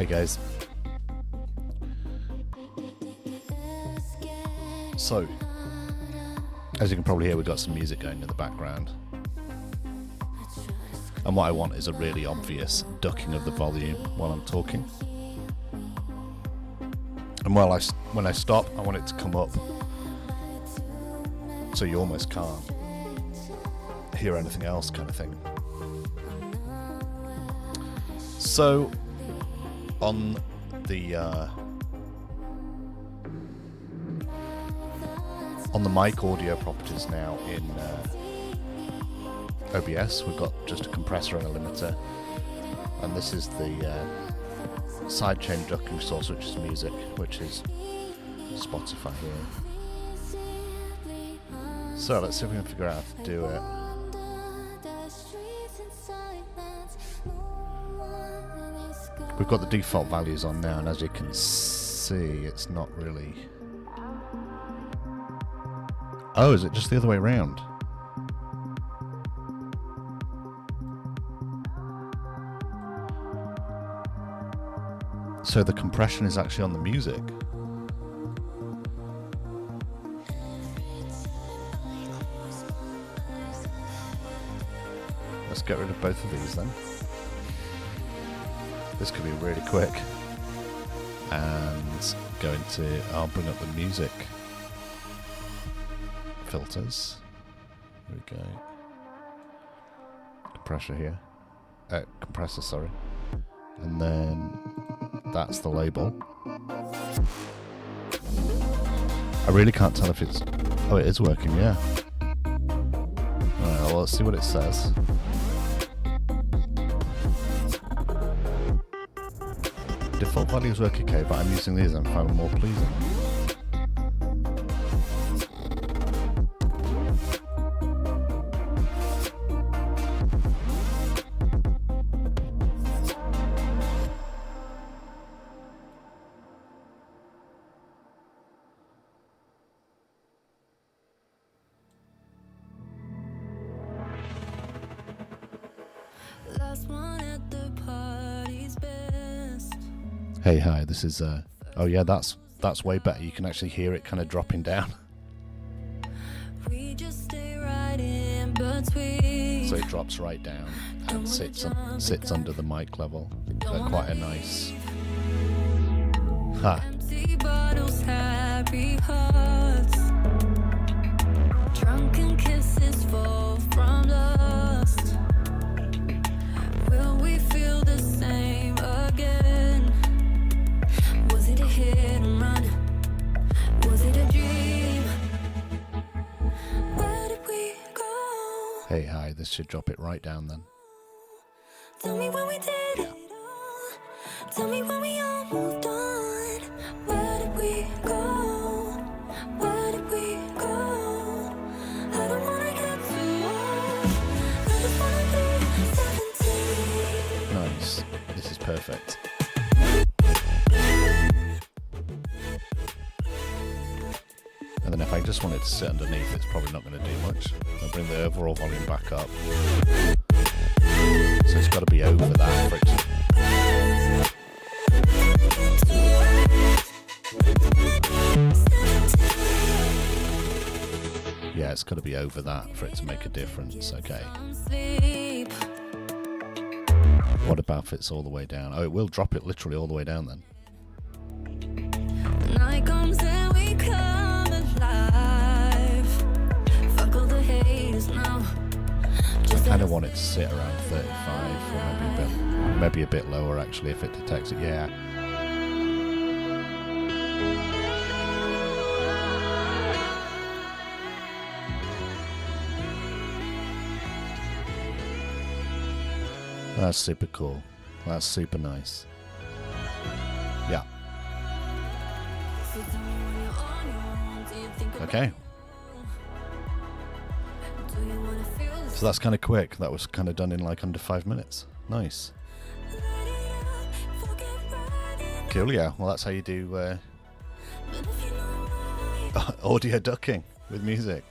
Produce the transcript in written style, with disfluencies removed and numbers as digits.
Hey guys. So, as you can probably hear, we've got some music going in the background. And what I want is a really obvious ducking of the volume while I'm talking. And when I stop, I want it to come up so you almost can't hear anything else, kind of thing. So, on the mic audio properties now in OBS, we've got just a compressor and a limiter, and this is the sidechain ducking source, which is music, which is Spotify here. So let's see if we can figure out how to do it. We've got the default values on now, and as you can see, it's not really... Oh, is it just the other way around? So the compression is actually on the music. Let's get rid of both of these then. This could be really quick. And go into, I'll bring up the music filters. Here we go. Compressor, sorry. And then that's the label. I really can't tell if it's... Oh, it is working, yeah. Alright, well, let's see what it says. Default values work okay, but I'm using these and I find them more pleasing. Hey, hi, this is, oh yeah, that's way better. You can actually hear it kind of dropping down. So it drops right down and sits under the mic level. Quite a nice... Ha! Drunken kisses fall from lust. Will we feel the same again? Was it a hit and run? Was it a dream? Where did we go? Hey, hi, this should drop it right down then. Tell me when we did it all. Tell me when we all moved on. Where did we go? Where did we go? I don't wanna get too old. I just wanna be 17. Nice. This is perfect. And then if I just wanted to sit underneath, it's probably not going to do much. I'll bring the overall volume back up. So it's got to be over that for it to... Yeah, it's got to be over that for it to make a difference. Okay. What about if it's all the way down? Oh, it will drop it literally all the way down then. Night comes and we come alive. Fuck all the haters now. I kind of want it to sit around 35 or maybe a bit lower actually if it detects it. Yeah. That's super cool. That's super nice. Yeah. Okay. So that's kind of quick. That was kind of done in like under 5 minutes. Nice. Cool, yeah. Well, that's how you do audio ducking with music.